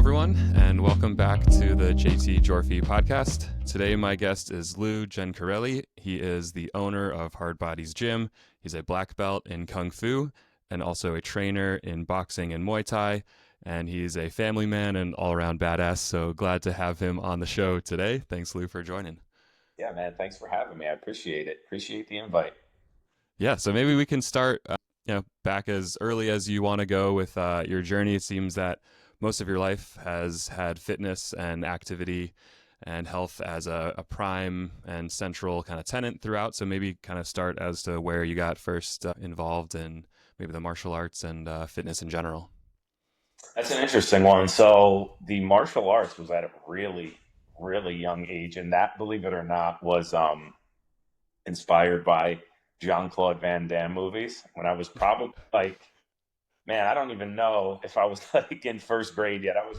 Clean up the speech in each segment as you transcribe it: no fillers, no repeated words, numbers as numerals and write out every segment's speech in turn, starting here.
everyone, and welcome back to the JT Jorfi podcast. Today, my guest is Lou Gencarelli. He is the owner of HardBodyz Gym. He's a black belt in Kung Fu and also a trainer in boxing and Muay Thai. And he's a family man and all-around badass. So glad to have him on the show today. Thanks, Lou, for joining. Yeah, man. Thanks for having me. I appreciate it. Appreciate the invite. Yeah, so maybe we can start back as early as you want to go with your journey. It seems that most of your life has had fitness and activity and health as a prime and central kind of tenet throughout. So maybe kind of start as to where you got first involved in maybe the martial arts and fitness in general. That's an interesting one. So the martial arts was at a really, really young age. And that, believe it or not, was inspired by Jean-Claude Van Damme movies when I was probably like, man, I don't even know if I was like in first grade yet. I was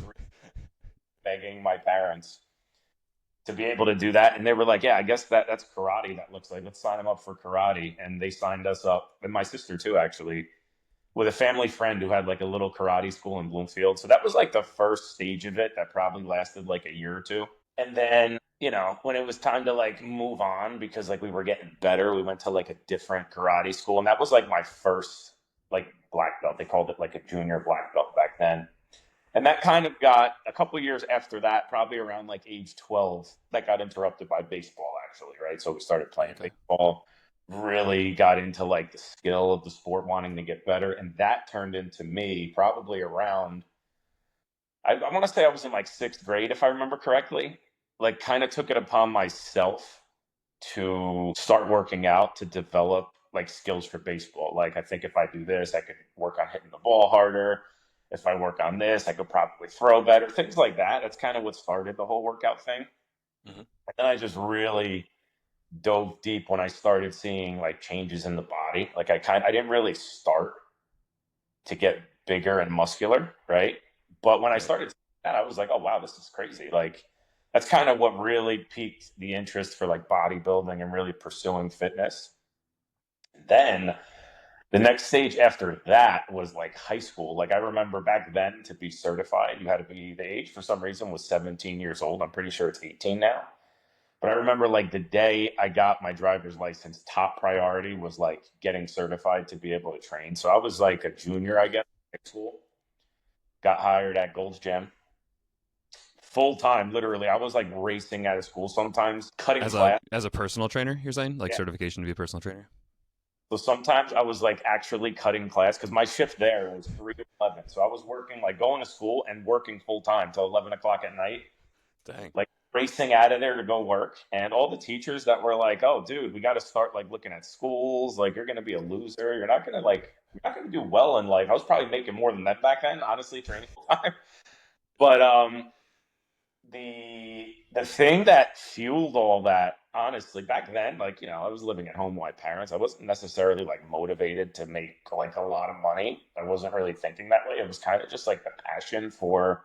begging my parents to be able to do that. And they were like, yeah, I guess that's karate. That looks like, let's sign them up for karate. And they signed us up, and my sister too, actually, with a family friend who had like a little karate school in Bloomfield. So that was like the first stage of it that probably lasted like a year or two. And then, when it was time to like move on because like we were getting better, we went to like a different karate school. And that was like my first like black belt. They called it like a junior black belt back then. And that kind of got a couple of years after that, probably around like age 12, that got interrupted by baseball actually, right? So we started playing baseball, really got into like the skill of the sport, wanting to get better. And that turned into me probably around, I want to say I was in like sixth grade, if I remember correctly, like kind of took it upon myself to start working out to develop like skills for baseball. Like I think if I do this, I could work on hitting the ball harder. If I work on this, I could probably throw better, things like that. That's kind of what started the whole workout thing. Mm-hmm. And then I just really dove deep when I started seeing like changes in the body. Like I didn't really start to get bigger and muscular, right? But when I started that, I was like, oh wow, this is crazy. Like that's kind of what really piqued the interest for like bodybuilding and really pursuing fitness. Then the next stage after that was like high school. Like I remember back then to be certified, you had to be, the age for some reason was 17 years old. I'm pretty sure it's 18 now. But I remember like the day I got my driver's license, top priority was like getting certified to be able to train. So I was like a junior, I guess, in high school. Got hired at Gold's Gym. Full time, literally. I was like racing out of school sometimes, cutting class. As a personal trainer, you're saying? Like certification to be a personal trainer? So sometimes I was like actually cutting class because my shift there was 3 to 11. So I was working, like going to school and working full time till 11 o'clock at night. Dang. Like racing out of there to go work. And all the teachers that were like, oh, dude, we got to start like looking at schools. Like you're going to be a loser. You're not going to do well in life. I was probably making more than that back then, honestly, training full time. But the thing that fueled all that, honestly, back then, like, I was living at home with my parents. I wasn't necessarily like motivated to make like a lot of money. I wasn't really thinking that way. It was kind of just like the passion for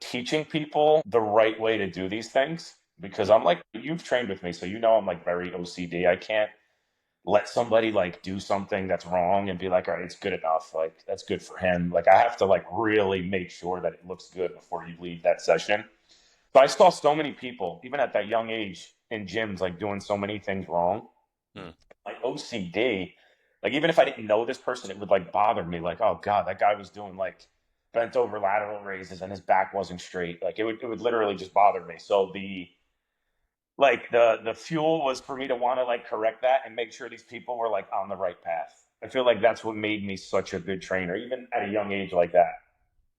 teaching people the right way to do these things. Because I'm like, you've trained with me, so I'm like very OCD. I can't let somebody like do something that's wrong and be like, all right, it's good enough. Like that's good for him. Like I have to like really make sure that it looks good before you leave that session. So I saw so many people, even at that young age in gyms, like doing so many things wrong. Like OCD, like even if I didn't know this person, it would like bother me. Like, oh God, that guy was doing like bent over lateral raises and his back wasn't straight. Like it would literally just bother me. So the fuel was for me to want to like correct that and make sure these people were like on the right path. I feel like that's what made me such a good trainer, even at a young age like that.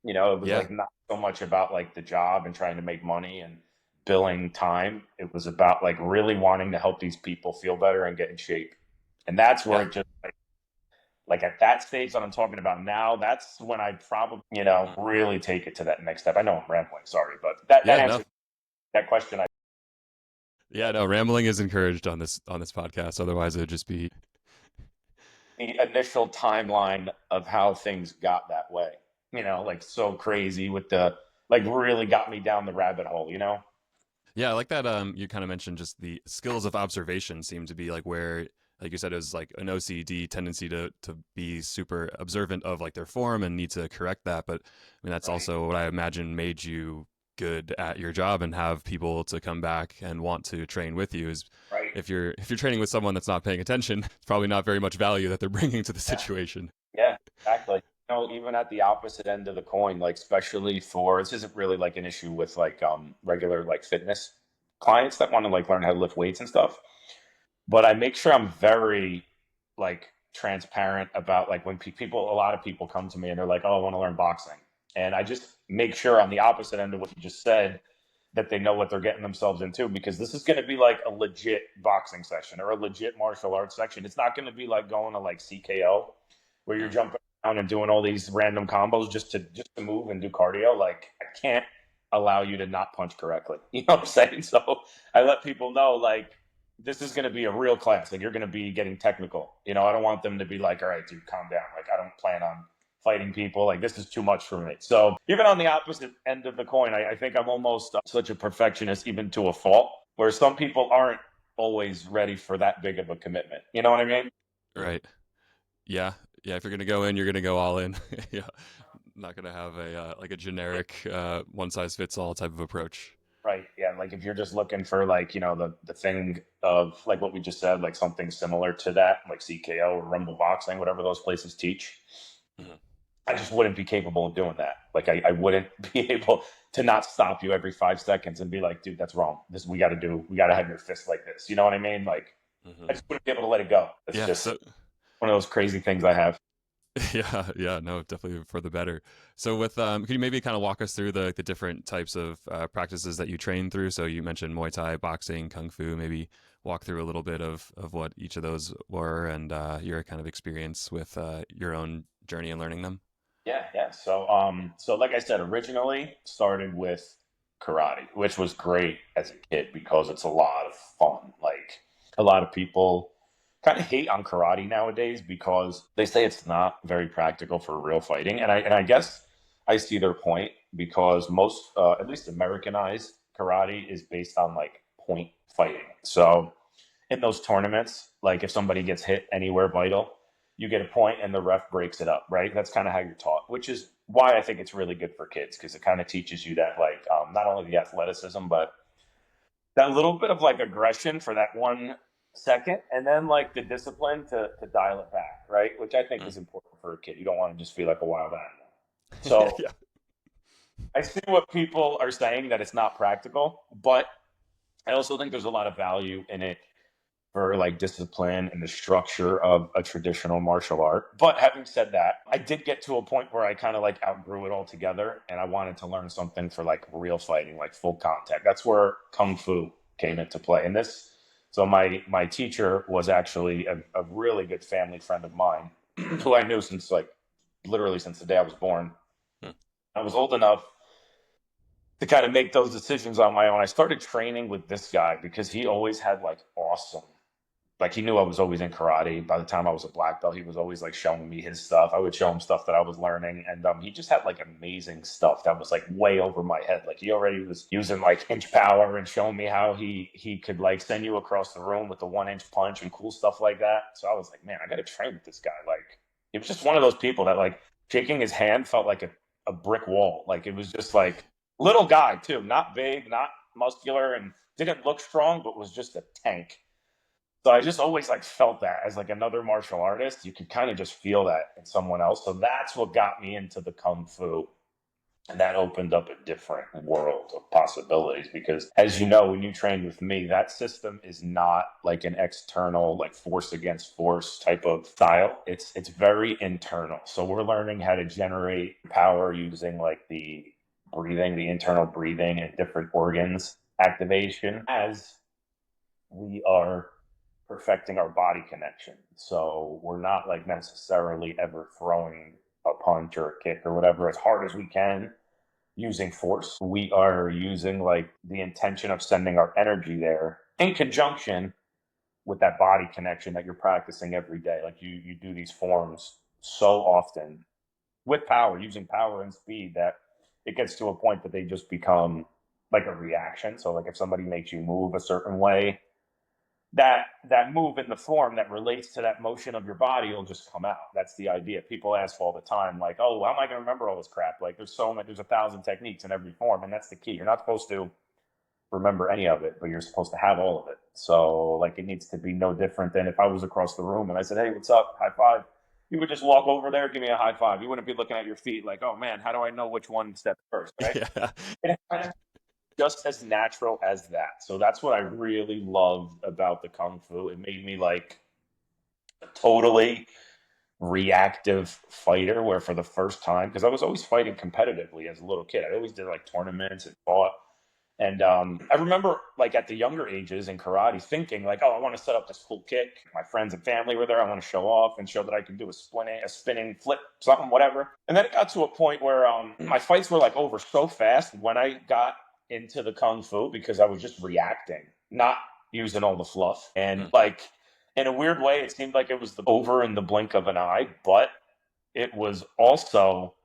It was like not so much about like the job and trying to make money and billing time. It was about like really wanting to help these people feel better and get in shape. And that's where it just like at that stage that I'm talking about now, that's when I probably, really take it to that next step. I know I'm rambling, sorry, but that answers that question. Rambling is encouraged on this podcast. Otherwise, it would just be the initial timeline of how things got that way. Like so crazy with the like really got me down the rabbit hole. Yeah, I like that. You kind of mentioned just the skills of observation seem to be like where like you said, it was like an OCD tendency to be super observant of like their form and need to correct that. But I mean, that's Right. also what I imagine made you good at your job and have people to come back and want to train with you. Is Right. if you're training with someone that's not paying attention, it's probably not very much value that they're bringing to the Yeah. situation. Yeah, exactly. Even at the opposite end of the coin, like especially for this isn't really like an issue with like regular like fitness clients that want to like learn how to lift weights and stuff. But I make sure I'm very like transparent about like when people a lot of people come to me and they're like, "Oh, I want to learn boxing." And I just make sure on the opposite end of what you just said that they know what they're getting themselves into, because this is going to be like a legit boxing session or a legit martial arts section. It's not going to be like going to like CKO where you're Mm. jumping around and doing all these random combos just to move and do cardio. Like I can't allow you to not punch correctly. You know what I'm saying? So I let people know like this is going to be a real class. Like you're going to be getting technical. I don't want them to be like, all right, dude, calm down. Like I don't plan on fighting people. Like this is too much for me. So even on the opposite end of the coin, I think I'm almost such a perfectionist, even to a fault, where some people aren't always ready for that big of a commitment. You know what I mean? Right. Yeah. Yeah. If you're gonna go in, you're gonna go all in. Yeah. Not gonna have a like a generic one size fits all type of approach. Right. Yeah. Like if you're just looking for like, the thing of like what we just said, like something similar to that, like CKO or Rumble Boxing, whatever those places teach, Mhm. I just wouldn't be capable of doing that. Like I wouldn't be able to not stop you every 5 seconds and be like, dude, that's wrong. We gotta have your fist like this. You know what I mean? Like Mhm. I just wouldn't be able to let it go. It's Yeah. just So one of those crazy things I have. yeah, yeah, no, definitely for the better. So with could you maybe kind of walk us through the different types of practices that you train through? So you mentioned Muay Thai, boxing, Kung Fu. Maybe walk through a little bit of what each of those were and your kind of experience with your own journey in learning them. Yeah, yeah. So like I said, originally started with karate, which was great as a kid because it's a lot of fun. Like a lot of people kind of hate on karate nowadays because they say it's not very practical for real fighting, and I guess I see their point because most, at least Americanized karate, is based on like point fighting. So in those tournaments, like if somebody gets hit anywhere vital, you get a point and the ref breaks it up, right? That's kind of how you're taught, which is why I think it's really good for kids because it kind of teaches you that, like, not only the athleticism, but that little bit of like aggression for that 1 second, and then like the discipline to dial it back, right? Which I think Mm. is important for a kid. You don't want to just feel like a wild animal. Yeah, So yeah. I see what people are saying that it's not practical, but I also think there's a lot of value in it for like discipline and the structure of a traditional martial art. But having said that, I did get to a point where I kind of like outgrew it altogether and I wanted to learn something for like real fighting, like full contact. That's where Kung Fu came into play. And this, so my teacher was actually a really good family friend of mine who I knew since like literally since the day I was born. Mm. I was old enough to kind of make those decisions on my own. I started training with this guy because he always had like awesome, like he knew I was always in karate. By the time I was a black belt, he was always like showing me his stuff. I would show him stuff that I was learning, and he just had like amazing stuff that was like way over my head. Like he already was using like inch power and showing me how he could like send you across the room with the 1 inch punch and cool stuff like that. So I was like, man, I got to train with this guy. Like he was just one of those people that like shaking his hand felt like a brick wall. Like it was just like little guy too, not big, not muscular, and didn't look strong, but was just a tank. So I just always like felt that as like another martial artist, you could kind of just feel that in someone else. So that's what got me into the kung fu. And that opened up a different world of possibilities because as you know, when you trained with me, that system is not like an external, like force against force type of style. It's very internal. So we're learning how to generate power using like the breathing, the internal breathing and different organs activation as we are perfecting our body connection. So we're not like necessarily ever throwing a punch or a kick or whatever as hard as we can using force. We are using like the intention of sending our energy there in conjunction with that body connection that you're practicing every day. Like you do these forms so often with power, using power and speed that it gets to a point that they just become like a reaction. So like if somebody makes you move a certain way, that move in the form that relates to that motion of your body will just come out. That's the idea. People ask all the time, like, "Oh, how am I going to remember all this crap?" Like, there's 1,000 techniques in every form, and that's the key. You're not supposed to remember any of it, but you're supposed to have all of it. So, like, it needs to be no different than if I was across the room and I said, "Hey, what's up? High five." You would just walk over there, give me a high five. You wouldn't be looking at your feet like, "Oh man, how do I know which one step first?" Right? Yeah. It's just as natural as that. So that's what I really loved about the kung fu. It made me like a totally reactive fighter where for the first time, because I was always fighting competitively as a little kid. I always did like tournaments and fought. And I remember like at the younger ages in karate thinking like, "Oh, I want to set up this cool kick. My friends and family were there. I want to show off and show that I can do a spinning flip, something, whatever." And then it got to a point where my fights were like over so fast when I got into the kung fu because I was just reacting, not using all the fluff. And Mm. like in a weird way, it seemed like it was over in the blink of an eye, but it was also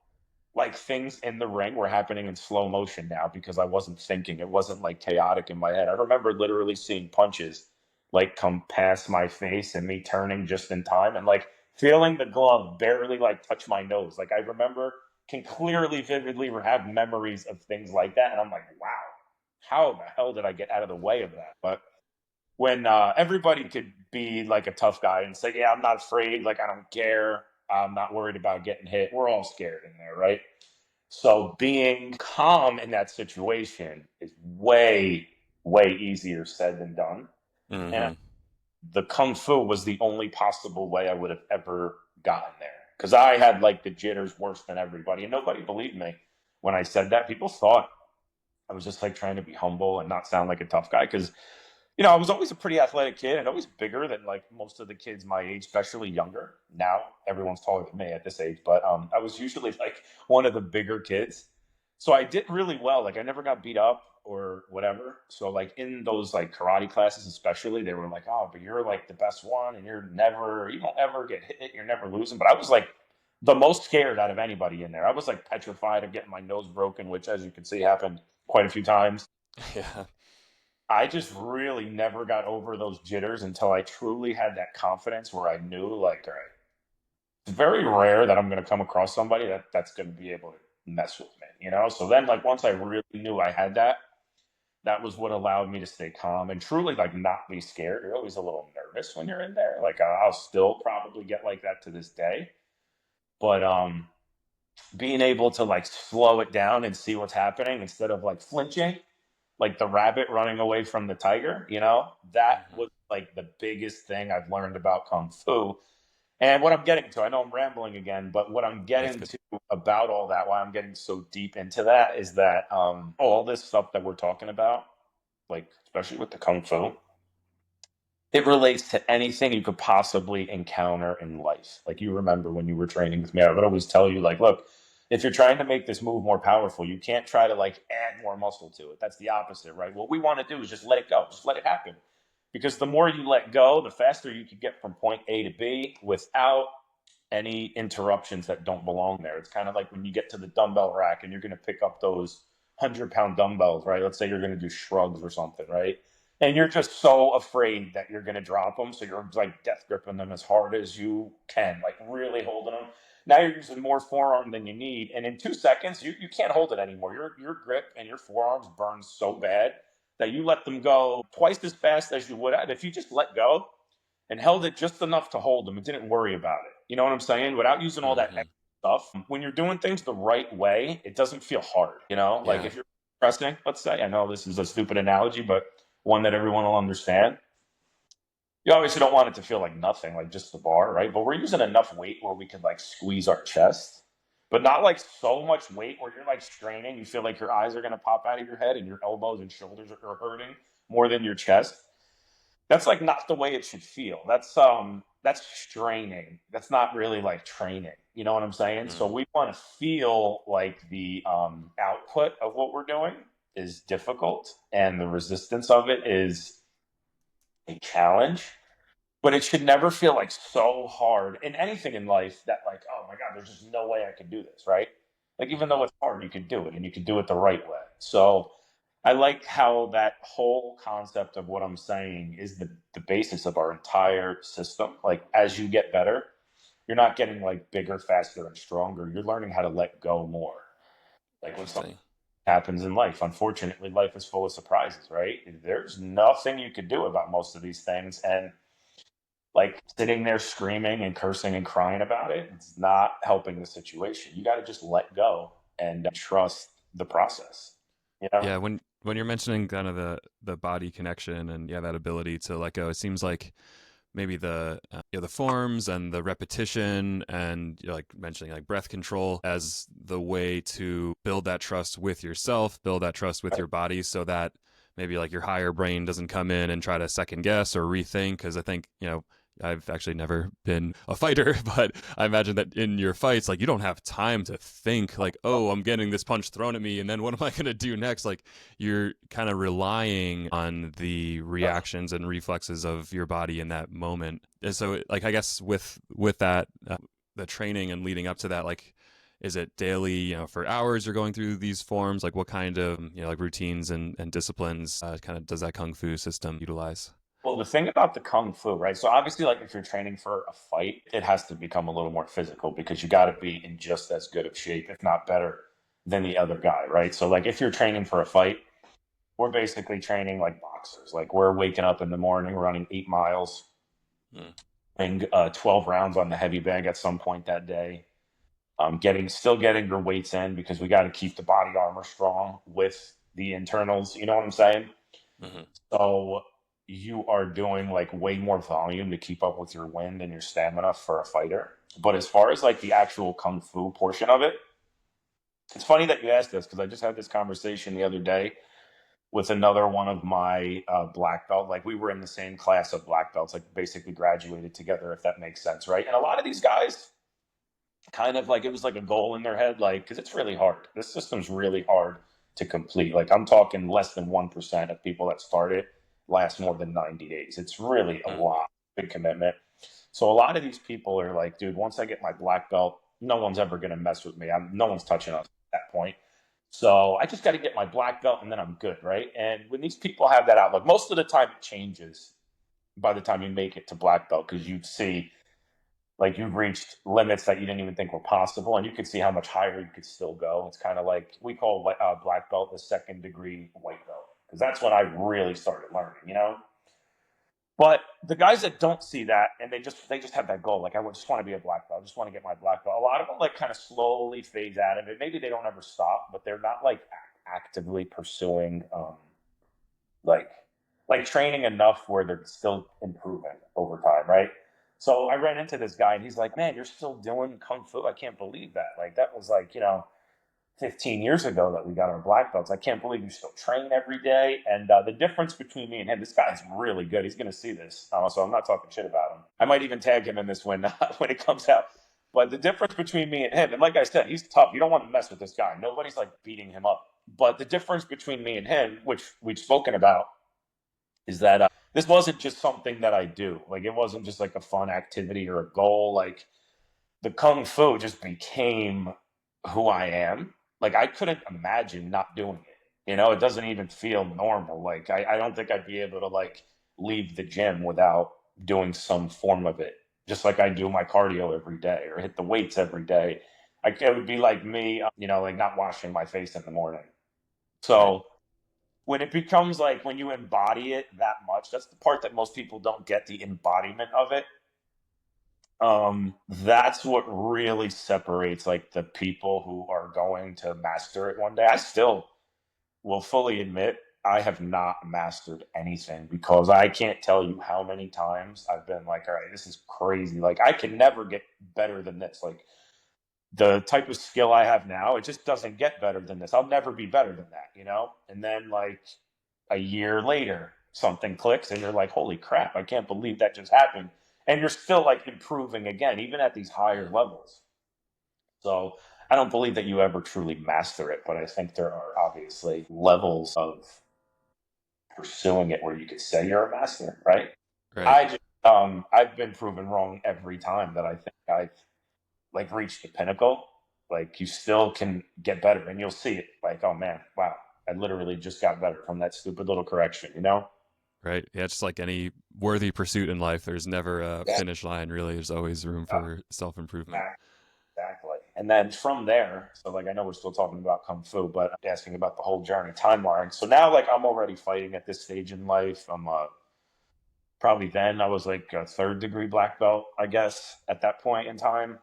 like things in the ring were happening in slow motion now because I wasn't thinking. It wasn't like chaotic in my head. I remember literally seeing punches like come past my face and me turning just in time and like feeling the glove barely like touch my nose. Like I remember can clearly, vividly have memories of things like that. And I'm like, wow, how the hell did I get out of the way of that? But when everybody could be like a tough guy and say, "Yeah, I'm not afraid. Like, I don't care. I'm not worried about getting hit." We're all scared in there, right? So being calm in that situation is way, way easier said than done. And Hmm. the kung fu was the only possible way I would have ever gotten there. Because I had like the jitters worse than everybody. And nobody believed me when I said that. People thought I was just like trying to be humble and not sound like a tough guy. Because I was always a pretty athletic kid and always bigger than like most of the kids my age, especially younger. Now everyone's taller than me at this age, but I was usually like one of the bigger kids. So I did really well. Like I never got beat up or whatever. So like in those like karate classes, especially, they were like, "Oh, but you're like the best one, and you don't ever get hit, you're never losing." But I was like the most scared out of anybody in there. I was like petrified of getting my nose broken, which, as you can see, happened quite a few times. Yeah. I just really never got over those jitters until I truly had that confidence where I knew, like, all right, it's very rare that I'm going to come across somebody that's going to be able to mess with me. So then, like, once I really knew I had that, that was what allowed me to stay calm and truly, like, not be scared. You're always a little nervous when you're in there. Like, I'll still probably get like that to this day. But being able to, like, slow it down and see what's happening instead of, like, flinching like the rabbit running away from the tiger, that Hmm. was like the biggest thing I've learned about Kung Fu. And what I'm getting to, I know I'm rambling again, but what I'm That's getting good. to about all that, why I'm getting so deep into that is that all this stuff that we're talking about, like especially with the Kung Fu, it relates to anything you could possibly encounter in life. Like you remember when you were training with me, I would always tell you, like, look, if you're trying to make this move more powerful, you can't try to like add more muscle to it. That's the opposite, right? What we want to do is just let it go, just let it happen. Because the more you let go, the faster you can get from point A to B without any interruptions that don't belong there. It's kind of like when you get to the dumbbell rack and you're going to pick up those 100-pound dumbbells, right? Let's say you're going to do shrugs or something, right? And you're just so afraid that you're going to drop them. So you're like death gripping them as hard as you can, like really holding them. Now you're using more forearm than you need. And in 2 seconds, you can't hold it anymore. Your grip and your forearms burn so bad that you let them go twice as fast as you would have. If you just let go, and held it just enough to hold them and didn't worry about it. You know what I'm saying? Without using all that Hmm. extra stuff. When you're doing things the right way, it doesn't feel hard. Like Yeah. if you're pressing, let's say, I know this is a stupid analogy, but one that everyone will understand. You obviously don't want it to feel like nothing, like just the bar, right? But we're using enough weight where we could like squeeze our chest, but not like so much weight where you're like straining. You feel like your eyes are going to pop out of your head and your elbows and shoulders are hurting more than your chest. That's like not the way it should feel. That's straining. That's not really like training. You know what I'm saying? So Mm. we want to feel like the output of what we're doing is difficult and the resistance of it is a challenge, but it should never feel like so hard in anything in life that like, oh my God, there's just no way I can do this, right? Like even though Hmm. it's hard, you can do it and you can do it the right way. So I like how that whole concept of what I'm saying is the basis of our entire system. Like as you get better, you're not getting like bigger, faster, and stronger. You're learning how to let go more. Like when something Interesting. happens in life, unfortunately, life is full of surprises, right? There's nothing you could do about most of these things. And like sitting there screaming and cursing and crying about it, it's not helping the situation. You got to just let go and trust the process, you know? Yeah, when you're mentioning kind of the body connection and yeah, that ability to let go, it seems like maybe the the forms and the repetition and like mentioning like breath control as the way to build that trust with yourself, build that trust with your body, so that maybe like your higher brain doesn't come in and try to second guess or rethink. Because I think I've actually never been a fighter, but I imagine that in your fights, like you don't have time to think like, oh, I'm getting this punch thrown at me, and then what am I going to do next? Like you're kind of relying on the reactions and reflexes of your body in that moment. And so, like, I guess with that, the training and leading up to that, like, is it daily? For hours you're going through these forms. Like, what kind of like routines and disciplines kind of does that kung fu system utilize? Well, the thing about the kung fu, right? So obviously, like if you're training for a fight, it has to become a little more physical because you got to be in just as good of shape, if not better, than the other guy, right? So like if you're training for a fight, we're basically training like boxers. Like we're waking up in the morning, running 8 miles, Mm. and 12 rounds on the heavy bag at some point that day. Still getting your weights in because we got to keep the body armor strong with the internals. You know what I'm saying? Hmm. So you are doing like way more volume to keep up with your wind and your stamina for a fighter. But as far as like the actual kung fu portion of it, it's funny that you asked this because I just had this conversation the other day with another one of my black belt. Like we were in the same class of black belts, like basically graduated together, if that makes sense, right? And a lot of these guys kind of like it was like a goal in their head, like because it's really hard. This system's really hard to complete. Like I'm talking less than 1% of people that start it last more than 90 days. It's really a Mm. lot, big commitment. So a lot of these people are like, dude, once I get my black belt, no one's ever gonna mess with me. No one's touching us at that point. So I just got to get my black belt and then I'm good, right? And when these people have that outlook, most of the time it changes by the time you make it to black belt because you see like you've reached limits that you didn't even think were possible, and you could see how much higher you could still go. It's kind of like we call black belt the second degree white belt because that's when I really started learning, you know. But the guys that don't see that and they just have that goal, like I just want to be a black belt, I just want to get my black belt. A lot of them like kind of slowly phase out of it. Maybe they don't ever stop, but they're not like actively pursuing like training enough where they're still improving over time, right? So I ran into this guy and he's like, "Man, you're still doing kung fu? I can't believe that. Like that was like 15 years ago that we got our black belts. I can't believe you still train every day." And the difference between me and him, this guy's really good. He's going to see this, so I'm not talking shit about him. I might even tag him in this when when it comes out. But the difference between me and him, and like I said, he's tough. You don't want to mess with this guy. Nobody's like beating him up. But the difference between me and him, which we've spoken about, is that this wasn't just something that I do. Like it wasn't just like a fun activity or a goal. Like the kung fu just became who I am. Like I couldn't imagine not doing it. It doesn't even feel normal. Like I don't think I'd be able to like leave the gym without doing some form of it. Just like I do my cardio every day or hit the weights every day. Like it would be like me, like not washing my face in the morning. Right. So when it becomes like when you embody it that much, that's the part that most people don't get, the embodiment of it. That's what really separates like the people who are going to master it one day. I still will fully admit I have not mastered anything because I can't tell you how many times I've been like, all right, this is crazy. Like I can never get better than this. Like the type of skill I have now, it just doesn't get better than this. I'll never be better than that. And then like a year later, something clicks and you're like, holy crap, I can't believe that just happened. And you're still like improving again, even at these higher levels. So I don't believe that you ever truly master it, but I think there are obviously levels of pursuing it where you could say you're a master, right? Right. I've been proven wrong every time that I think I've reached the pinnacle. Like you still can get better and you'll see it like, oh man, wow. I literally just got better from that stupid little correction, you know? Right. Yeah, just like any worthy pursuit in life, there's never a Yeah. finish line, really. There's always room for self improvement. Exactly. And then from there, so like I know we're still talking about kung fu, but I'm asking about the whole journey timeline. So now, like, I'm already fighting at this stage in life. I'm probably then I was like a third degree black belt, I guess, at that point in time.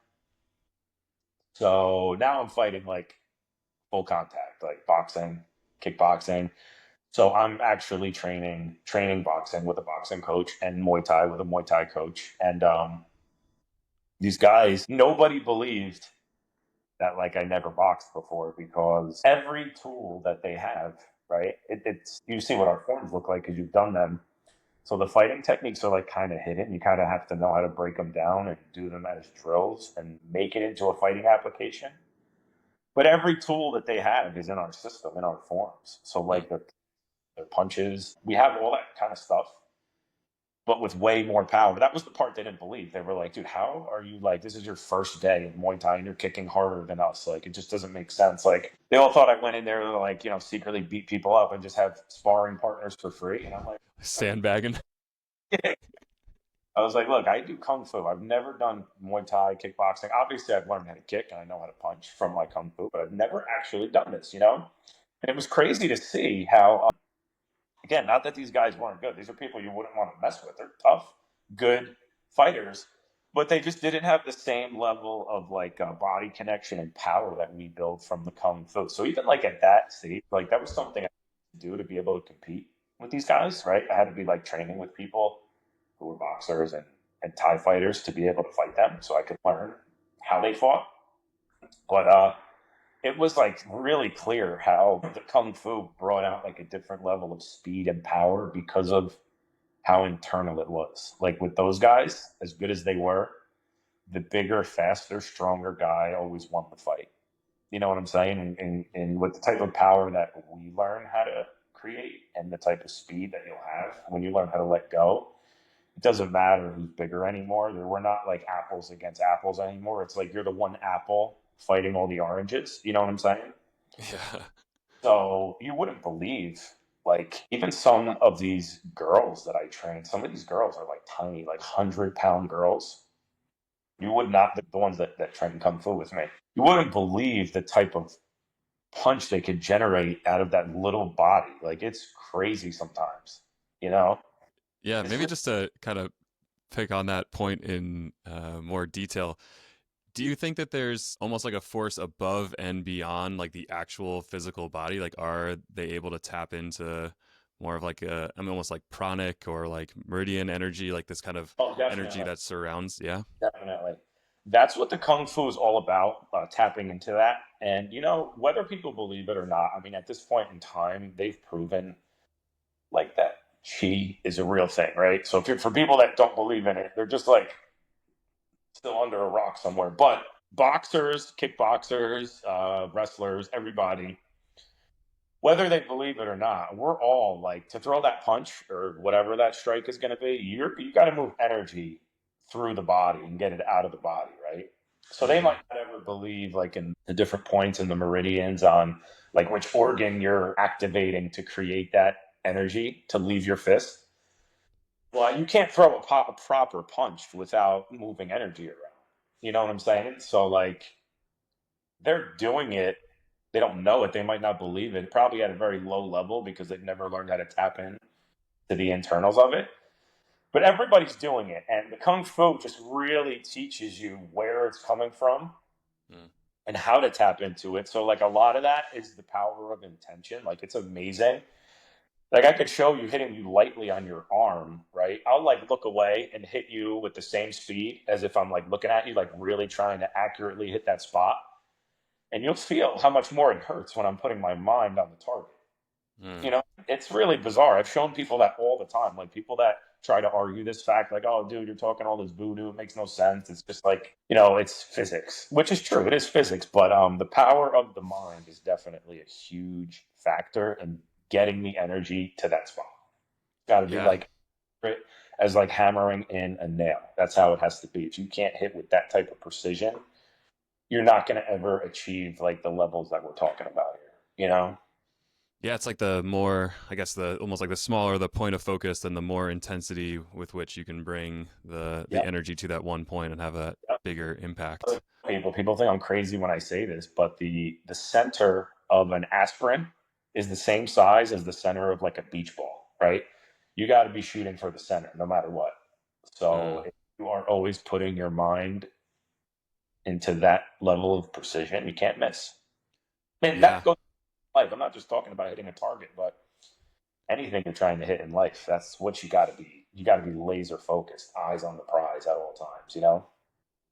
So now I'm fighting like full contact, like boxing, kickboxing. So I'm actually training boxing with a boxing coach and Muay Thai with a Muay Thai coach. And these guys, nobody believed that like I never boxed before because every tool that they have, right? It's you see what our forms look like because you've done them. So the fighting techniques are like kind of hidden. You kind of have to know how to break them down and do them as drills and make it into a fighting application. But every tool that they have is in our system, in our forms. So Hmm. like their punches, we have all that kind of stuff, but with way more power. That was the part they didn't believe. They were like, dude, how are you like, this is your first day in Muay Thai and you're kicking harder than us? Like, it just doesn't make sense. Like, they all thought I went in there to like, secretly beat people up and just have sparring partners for free. And I'm like, Sandbagging. I was like, look, I do kung fu. I've never done Muay Thai, kickboxing. Obviously, I've learned how to kick and I know how to punch from my kung fu, but I've never actually done this, you know? And it was crazy to see how, again, not that these guys weren't good. These are people you wouldn't want to mess with. They're tough, good fighters, but they just didn't have the same level of like body connection and power that we build from the kung fu. So even like at that stage, like that was something I had to do to be able to compete with these guys, right? I had to be like training with people who were boxers and Thai fighters to be able to fight them so I could learn how they fought. But it was like really clear how the kung fu brought out like a different level of speed and power because of how internal it was. Like with those guys, as good as they were, the bigger, faster, stronger guy always won the fight. You know what I'm saying? And with the type of power that we learn how to create and the type of speed that you'll have when you learn how to let go, it doesn't matter who's bigger anymore. We're not like apples against apples anymore. It's like you're the one apple fighting all the oranges. You know what I'm saying? Yeah. So you wouldn't believe, like, even some of these girls that I train, some of these girls are like tiny, like 100-pound girls. You would not, the ones that train Kung Fu with me, you wouldn't believe the type of punch they could generate out of that little body. Like, it's crazy sometimes, you know? Yeah. It's Maybe just to kind of pick on that point in more detail. Do you think that there's almost like a force above and beyond like the actual physical body? Like, are they able to tap into more of like I mean, almost like pranic or like meridian energy, like this kind of oh, energy definitely. that surrounds? Yeah. Definitely. That's what the Kung Fu is all about, tapping into that. And, whether people believe it or not, I mean, at this point in time, they've proven like that chi is a real thing, right? So for people that don't believe in it, they're just like still under a rock somewhere. But boxers, kickboxers, wrestlers, everybody, whether they believe it or not, we're all like to throw that punch or whatever that strike is going to be. You got to move energy through the body and get it out of the body, right? So they Hmm. might not ever believe like in the different points in the meridians on like which organ you're activating to create that energy to leave your fist. Well, you can't throw a proper punch without moving energy around. You know what I'm saying? So like they're doing it. They don't know it. They might not believe it. Probably at a very low level because they've never learned how to tap in to the internals of it. But everybody's doing it, and the kung fu just really teaches you where it's coming from Mm. and how to tap into it. So like a lot of that is the power of intention. Like it's amazing. Like I could show you hitting you lightly on your arm, right? I'll like look away and hit you with the same speed as if I'm like looking at you, like really trying to accurately hit that spot. And you'll feel how much more it hurts when I'm putting my mind on the target. Mm. You know, it's really bizarre. I've shown people that all the time, like people that try to argue this fact, like, oh, dude, you're talking all this voodoo. It makes no sense. It's just like, it's physics, which is true. It is physics, but the power of the mind is definitely a huge factor in getting the energy to that spot. Got to be Yeah. like as like hammering in a nail. That's how it has to be. If you can't hit with that type of precision, you're not going to ever achieve like the levels that we're talking about here. You know? Yeah, it's like the more, I guess, the almost like the smaller the point of focus, and the more intensity with which you can bring the Yep. energy to that one point and have a Yep. bigger impact. People think I'm crazy when I say this, but the center of an aspirin is the same size as the center of like a beach ball, right? You got to be shooting for the center no matter what. So Mm, if you are always putting your mind into that level of precision, you can't miss. Man, yeah. that goes in life. I'm not just talking about hitting a target, but anything you're trying to hit in life, that's what you got to be. You got to be laser focused, eyes on the prize at all times, you know?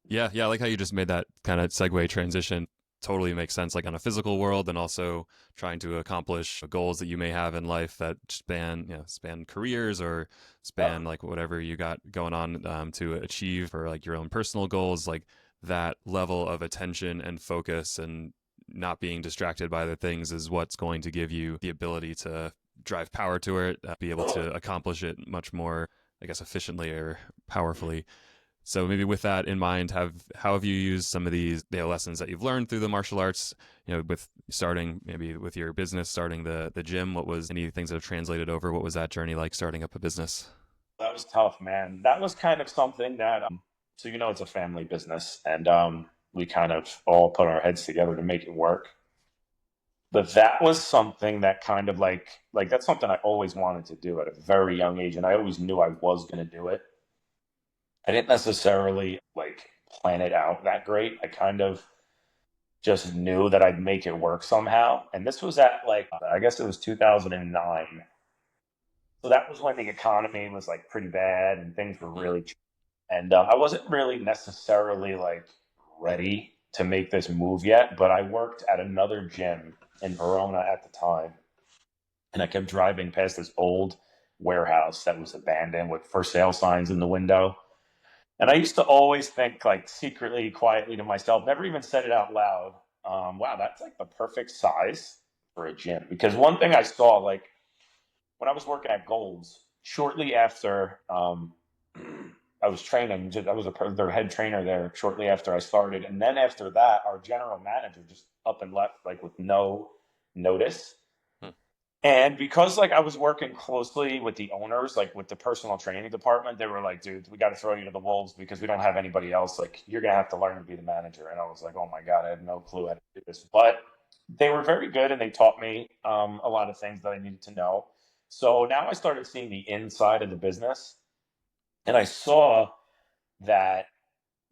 Yeah, yeah, I like how you just made that kind of segue transition. Totally makes sense, like on a physical world, and also trying to accomplish goals that you may have in life that span, span careers, or Yep. span like whatever you got going on, to achieve, or like your own personal goals. Like that level of attention and focus, and not being distracted by the things, is what's going to give you the ability to drive power to it, be able Totally. to accomplish it much more, I guess, efficiently or powerfully. So maybe with that in mind, have how have you used some of these, lessons that you've learned through the martial arts, with starting maybe with your business, starting the gym? What was any things that have translated over? What was that journey like, starting up a business? That was tough, man. That was kind of something that, so it's a family business, and we kind of all put our heads together to make it work. But that was something that kind of like that's something I always wanted to do at a very young age, and I always knew I was going to do it. I didn't necessarily like plan it out that great. I kind of just knew that I'd make it work somehow. And this was at like I guess it was 2009. So that was when the economy was like pretty bad and things were Hmm. really cheap. And I wasn't really necessarily like ready to make this move yet, but I worked at another gym in Verona at the time, and I kept driving past this old warehouse that was abandoned with for sale signs in the window. And I used to always think, like secretly, quietly to myself, never even said it out loud. Wow, that's like the perfect size for a gym. Because one thing I saw, like when I was working at Gold's, shortly after I was training, I was their head trainer there shortly after I started. And then after that, our general manager just up and left, like with no notice. Hmm. And because like I was working closely with the owners, like with the personal training department, they were like, "Dude, we got to throw you to the wolves because we don't have anybody else. Like, you're gonna have to learn to be the manager." And I was like, "Oh my god, I had no clue how to do this." But they were very good, and they taught me a lot of things that I needed to know. So now I started seeing the inside of the business, and I saw that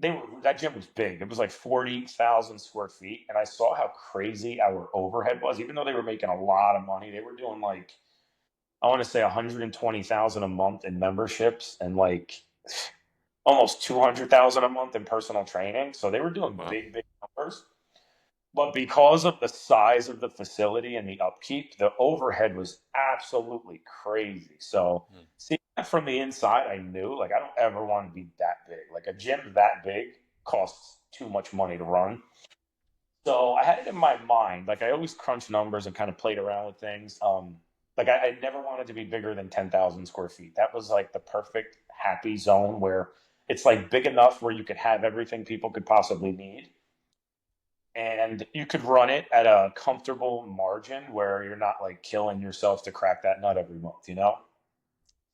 that gym was big. It was like 40,000 square feet, and I saw how crazy our overhead was. Even though they were making a lot of money, they were doing like I want to say 120,000 a month in memberships and like almost 200,000 a month in personal training. So they were doing Wow. big numbers. But because of the size of the facility and the upkeep, the overhead was absolutely crazy. So Hmm. seeing that from the inside, I knew like I don't ever want to be that big. Like a gym that big costs too much money to run. So I had it in my mind. Like I always crunch numbers and kind of played around with things. Like I never wanted to be bigger than 10,000 square feet. That was like the perfect happy zone where it's like big enough where you could have everything people could possibly need. And you could run it at a comfortable margin where you're not like killing yourself to crack that nut every month, you know?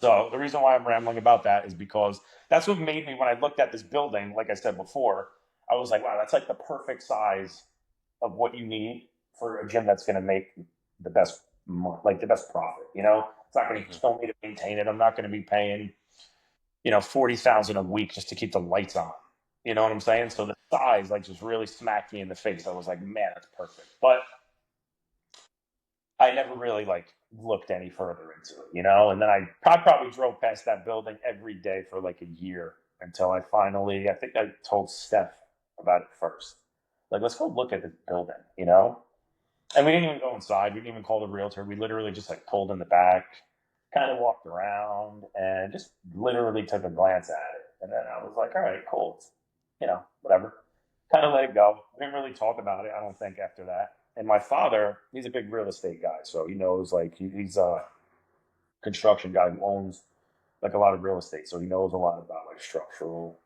So the reason why I'm rambling about that is because that's what made me when I looked at this building, like I said before, I was like, wow, that's like the perfect size of what you need for a gym that's going to make the best, like the best profit. It's not going to Hmm. kill me to maintain it. I'm not going to be paying 40,000 a week just to keep the lights on. You know what I'm saying? So the size like just really smacked me in the face. I was like, man, that's perfect. But I never really like looked any further into it. And then I probably drove past that building every day for like a year until I think I told Steph about it first. Like, let's go look at this building. And we didn't even go inside. We didn't even call the realtor. We literally just like pulled in the back, kind of walked around, and just literally took a glance at it. And then I was like, all right, cool. Whatever. Kind of let it go. We didn't really talk about it, I don't think, after that. And my father, he's a big real estate guy. So he knows, like, he's a construction guy who owns like a lot of real estate. So he knows a lot about like structural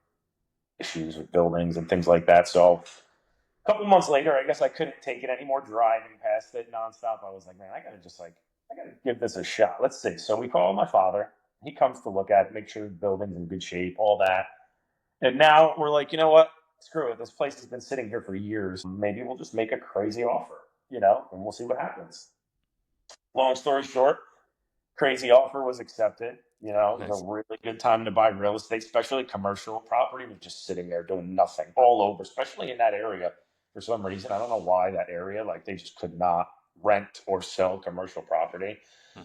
issues with buildings and things like that. So couple months later, I guess I couldn't take it anymore, driving past it nonstop. I was like, man, I gotta give this a shot. Let's see. So we call my father. He comes to look at it, make sure the building's in good shape, all that. And now we're like, you know what? Screw it. This place has been sitting here for years. Maybe we'll just make a crazy offer, and we'll see what happens. Long story short, crazy offer was accepted. It was Nice. a really good time to buy real estate, especially commercial property was just sitting there doing nothing all over, especially in that area. For some reason, I don't know why that area, like they just could not rent or sell commercial property. Hmm.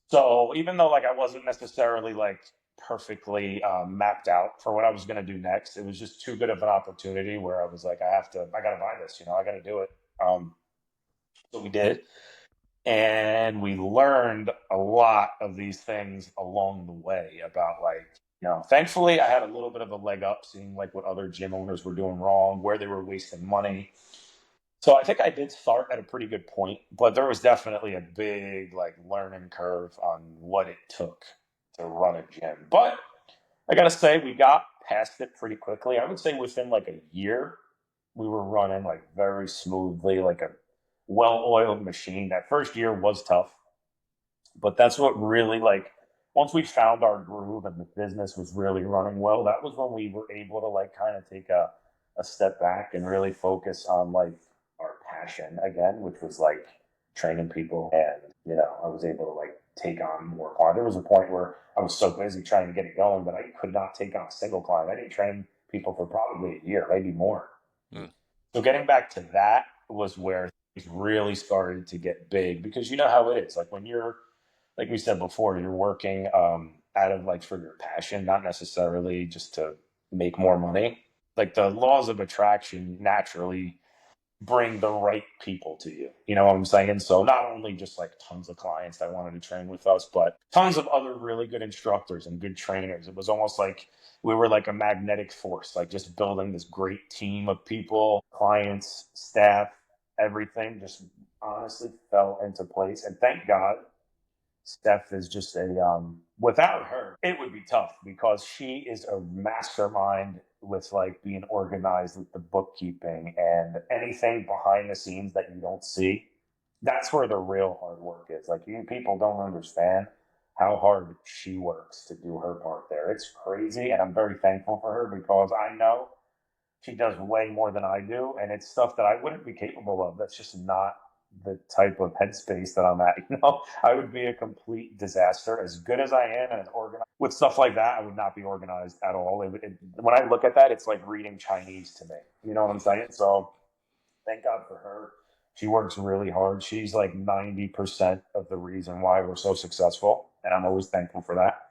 So even though like I wasn't necessarily like perfectly mapped out for what I was going to do next, it was just too good of an opportunity where I was like, I got to buy this, I got to do it. So we did. And we learned a lot of these things along the way about like, thankfully I had a little bit of a leg up seeing like what other gym owners were doing wrong, where they were wasting money. So I think I did start at a pretty good point, but there was definitely a big like learning curve on what it took to run a gym. But I gotta say, we got past it pretty quickly. I would say within like a year, we were running like very smoothly, like a well-oiled machine. That first year was tough, but that's what really like once we found our groove and the business was really running well, that was when we were able to like kind of take a step back and really focus on like our passion again, which was like training people. And I was able to like take on more clients. There was a point where I was so busy trying to get it going that I could not take on a single client. I didn't train people for probably a year, maybe more. Hmm. So getting back to that was where things really started to get big, because you know how it is. Like when you're, like we said before, you're working out of like for your passion, not necessarily just to make more money. Like the laws of attraction naturally bring the right people to you. You know what I'm saying? So not only just like tons of clients that wanted to train with us, but tons of other really good instructors and good trainers. It was almost like we were like a magnetic force, like just building this great team of people, clients, staff, everything just honestly fell into place. And thank God Steph is just without her, it would be tough because she is a mastermind with like being organized with the bookkeeping and anything behind the scenes that you don't see. That's where the real hard work is. Like you people don't understand how hard she works to do her part there. It's crazy, and I'm very thankful for her because I know she does way more than I do, and it's stuff that I wouldn't be capable of. That's just not the type of headspace that I'm at. I would be a complete disaster. As good as I am and as organized with stuff like that, I would not be organized at all. When I look at that, it's like reading Chinese to me. You know what I'm saying? So thank God for her. She works really hard. She's like 90% of the reason why we're so successful, and I'm always thankful for that.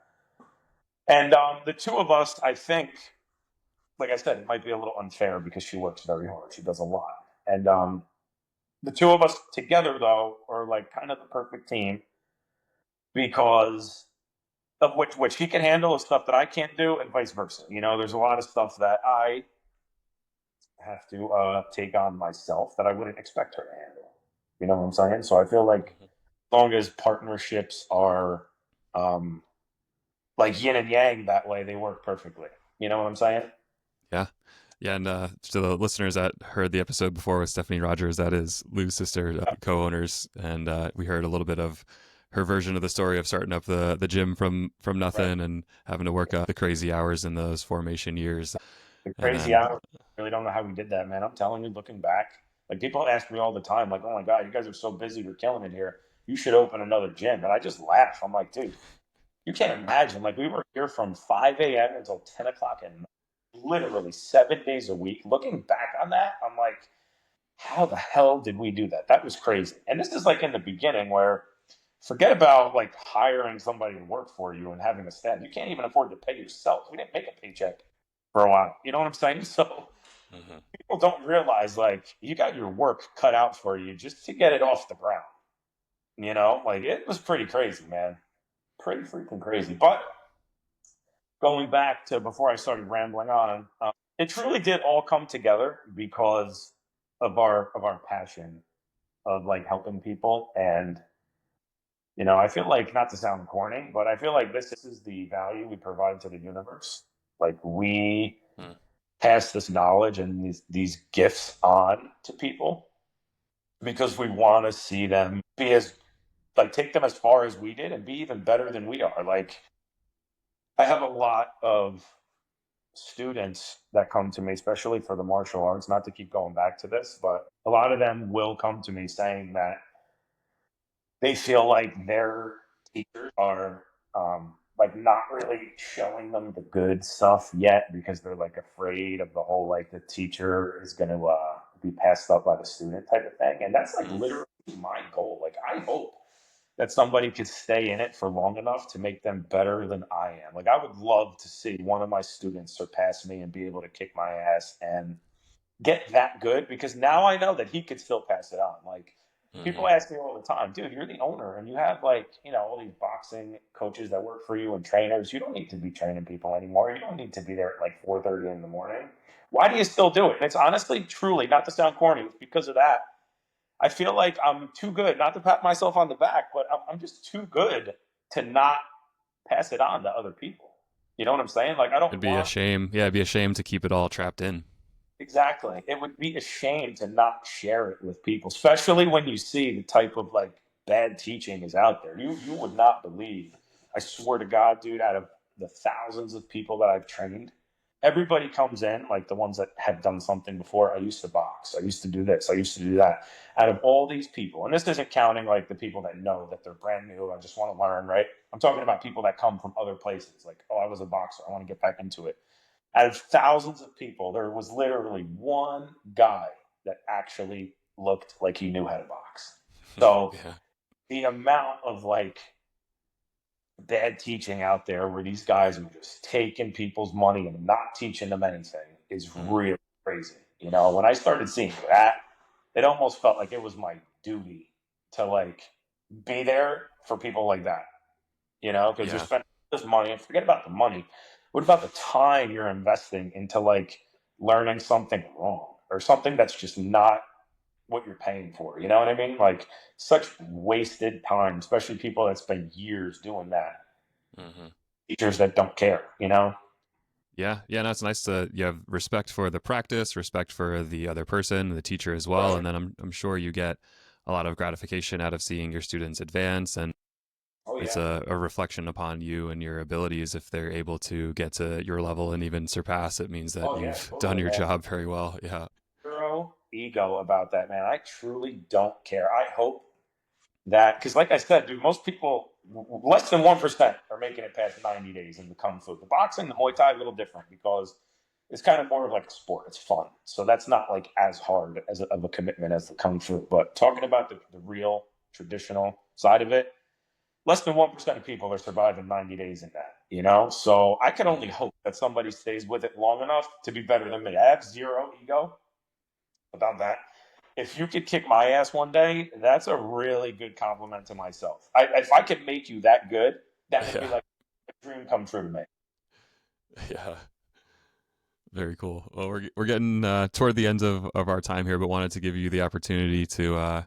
And the two of us, I think, like I said, it might be a little unfair because she works very hard. She does a lot. And the two of us together, though, are like kind of the perfect team because of which she can handle is stuff that I can't do, and vice versa. There's a lot of stuff that I have to take on myself that I wouldn't expect her to handle. You know what I'm saying? So I feel like Mhm. as long as partnerships are um, like yin and yang that way, they work perfectly. You know what I'm saying? Yeah. Yeah, and to the listeners that heard the episode before with Stephanie Rogers, that is Lou's sister, co-owners, and we heard a little bit of her version of the story of starting up the gym from Right. nothing and having to work the crazy hours in those formation years, The and crazy then hours. I really don't know how we did that, man. I'm telling you, looking back, like people ask me all the time, like, "Oh my god, you guys are so busy, you're killing it here. You should open another gym." And I just laugh. I'm like, dude, you can't imagine. Like we were here from 5 a.m. until 10 o'clock at night, literally 7 days a week. Looking back on that, I'm like, how the hell did we do that? That was crazy. And this is like in the beginning where forget about like hiring somebody to work for you and having a staff. You can't even afford to pay yourself. We didn't make a paycheck for a while. You know what I'm saying? So Mhm. people don't realize like you got your work cut out for you just to get it off the ground. Like it was pretty crazy, man. Pretty freaking crazy. But going back to before I started rambling on, it truly did all come together because of our passion of like helping people. And I feel like, not to sound corny, but I feel like this is the value we provide to the universe. Like we Mhm. pass this knowledge and these gifts on to people because we want to see them be as like take them as far as we did and be even better than we are. Like I have a lot of students that come to me, especially for the martial arts, not to keep going back to this, but a lot of them will come to me saying that they feel like their teachers are like not really showing them the good stuff yet because they're like afraid of the whole like the teacher is going to be passed up by the student type of thing. And that's like Mm. literally my goal. Like I hope that somebody could stay in it for long enough to make them better than I am. Like I would love to see one of my students surpass me and be able to kick my ass and get that good because now I know that he could still pass it on. Like Hmm. people ask me all the time, dude, you're the owner and you have like, you know, all these boxing coaches that work for you and trainers. You don't need to be training people anymore. You don't need to be there at like 4:30 in the morning. Why do you still do it? And it's honestly, truly, not to sound corny, it's because of that. I feel like I'm too good, not to pat myself on the back, but I'm just too good to not pass it on to other people. You know what I'm saying? Like I It'd don't be a want. shame. Yeah, it'd be a shame to keep it all trapped in. Exactly. It would be a shame to not share it with people, especially when you see the type of like bad teaching is out there. You would not believe. I swear to God, dude, out of the thousands of people that I've trained, everybody comes in, like the ones that have done something before. I used to box. I used to do this. I used to do that. Out of all these people, and this isn't counting like the people that know that they're brand new. I just want to learn, right? I'm talking about people that come from other places. Like, oh, I was a boxer. I want to get back into it. Out of thousands of people, there was literally one guy that actually looked like he knew how to box. So Yeah. the amount of like bad teaching out there where these guys are just taking people's money and not teaching them anything is Mm. really crazy. You know, when I started seeing that, it almost felt like it was my duty to like be there for people like that, you know, because you're Yeah. spending this money and forget about the money. What about the time you're investing into like learning something wrong or something that's just not what you're paying for? You know what I mean? Like such wasted time, especially people that spend years doing that. Hmm. Teachers that don't care, you know? Yeah, yeah, no, it's nice to you have respect for the practice, respect for the other person, the teacher as well, Right. and then I'm sure you get a lot of gratification out of seeing your students advance, and Oh it's yeah. a reflection upon you and your abilities if they're able to get to your level and even surpass. It means that Oh yeah, you've done totally, your man. job very well. Yeah, Zero ego about that, man. I truly don't care. I hope that because, like I said, dude, most people less than 1% are making it past 90 days in the kung fu. The boxing, the Muay Thai, a little different because it's kind of more of like a sport. It's fun, so that's not like as hard as of a commitment as the kung fu. But talking about the real traditional side of it, less than 1% of people are surviving 90 days in that. You know, so I can only mm. hope that somebody stays with it long enough to be better than me. I have zero ego about that. If you could kick my ass one day, that's a really good compliment to myself. If I could make you that good, that would be Yeah, like a dream come true to me. yeah. Very cool. Well, we're getting toward the end of our time here, but wanted to give you the opportunity to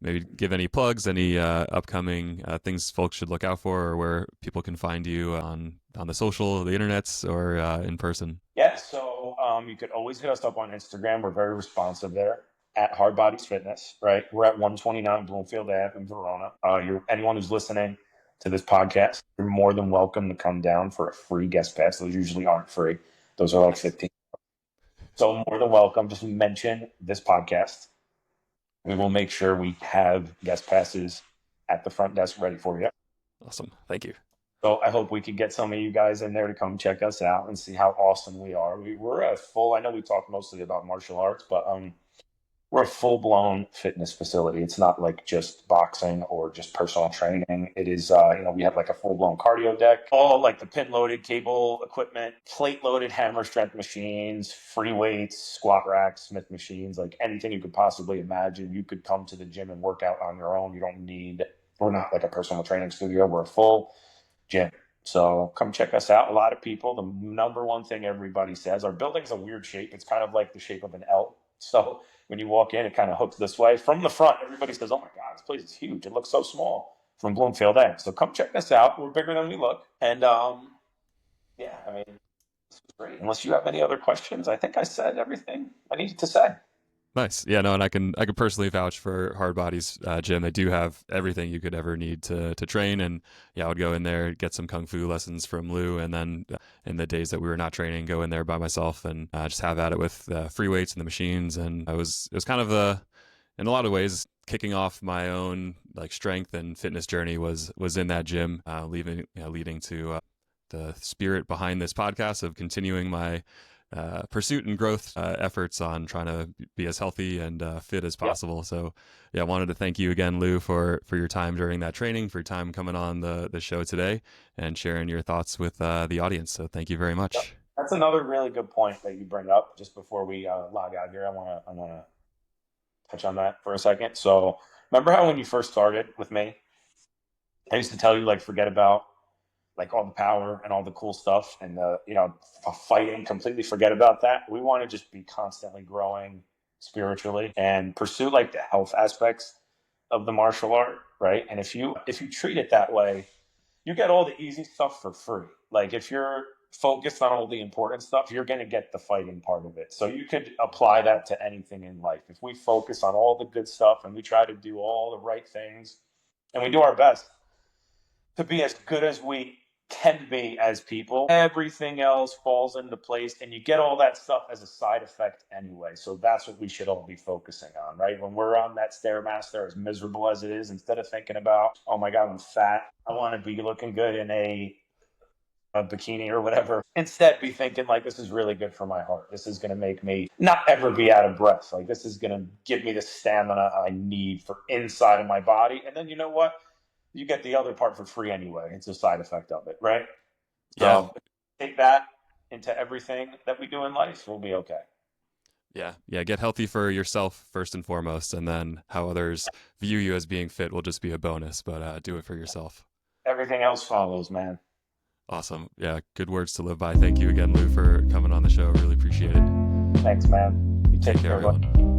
maybe give any plugs, any upcoming things folks should look out for, or where people can find you on the social, the internets, or in person. Yeah, so you could always hit us up on Instagram. We're very responsive there at HardBodyz Fitness, right? We're at 129 Bloomfield Ave in Verona. Anyone who's listening to this podcast, you're more than welcome to come down for a free guest pass. Those usually aren't free. Those are like Nice. 15. So more than welcome. Just mention this podcast. We will make sure we have guest passes at the front desk ready for you. Awesome. Thank you. So I hope we could get some of you guys in there to come check us out and see how awesome we are. We're a full. I know we talked mostly about martial arts, but we're a full blown fitness facility. It's not like just boxing or just personal training. It is, we have like a full blown cardio deck, all like the pin loaded cable equipment, plate loaded hammer strength machines, free weights, squat racks, Smith machines, like anything you could possibly imagine. You could come to the gym and work out on your own. You don't need, we're not like a personal training studio. We're a full gym. So come check us out. A lot of people, the number one thing everybody says, our building's a weird shape. It's kind of like the shape of an L. So when you walk in, it kind of hooks this way. From the front, everybody says, "Oh my God, this place is huge. It looks so small." From Bloomfield Ave. So come check us out. We're bigger than we look. And yeah, I mean, Great. Unless you have any other questions, I think I said everything I needed to say. Nice. Yeah, no, and I can personally vouch for HardBodyz gym. They do have everything you could ever need to train. And yeah, I would go in there, get some kung fu lessons from Lou, and then in the days that we were not training, go in there by myself and just have at it with free weights and the machines. And it was kind of in a lot of ways, kicking off my own like strength and fitness journey was in that gym, leading to the spirit behind this podcast of continuing my pursuit and growth efforts on trying to be as healthy and fit as Yep. possible. So, yeah, I wanted to thank you again, Lou, for your time during that training, for your time coming on the show today and sharing your thoughts with the audience. So, thank you very Yep. much. That's another really good point that you bring up. Just before we log out here, I wanna touch on that for a second. So remember how when you first started with me, I used to tell you like forget about like all the power and all the cool stuff and the fighting, completely forget about that. We want to just be constantly growing spiritually and pursue like the health aspects of the martial art, right? And if you treat it that way, you get all the easy stuff for free. Like if you're focused on all the important stuff, you're going to get the fighting part of it. So you could apply that to anything in life. If we focus on all the good stuff and we try to do all the right things and we do our best to be as good as we can be as people, everything else falls into place and you get all that stuff as a side effect anyway. So that's what we should all be focusing on, right? When we're on that Stairmaster, as miserable as it is, instead of thinking about, oh my God, I'm fat, I want to be looking good in a bikini or whatever, instead be thinking like, this is really good for my heart. This is going to make me not ever be out of breath. Like this is going to give me the stamina I need for inside of my body. And then you know what? You get the other part for free anyway. It's a side effect of it, right? Yeah. So take that into everything that we do in life. We'll be okay. Yeah. Yeah. Get healthy for yourself first and foremost, and then how others view you as being fit will just be a bonus, but do it for yourself. Everything else follows, man. Awesome. Yeah. Good words to live by. Thank you again, Lou, for coming on the show. Really appreciate it. Thanks, man. You take Take care, care, buddy. everyone.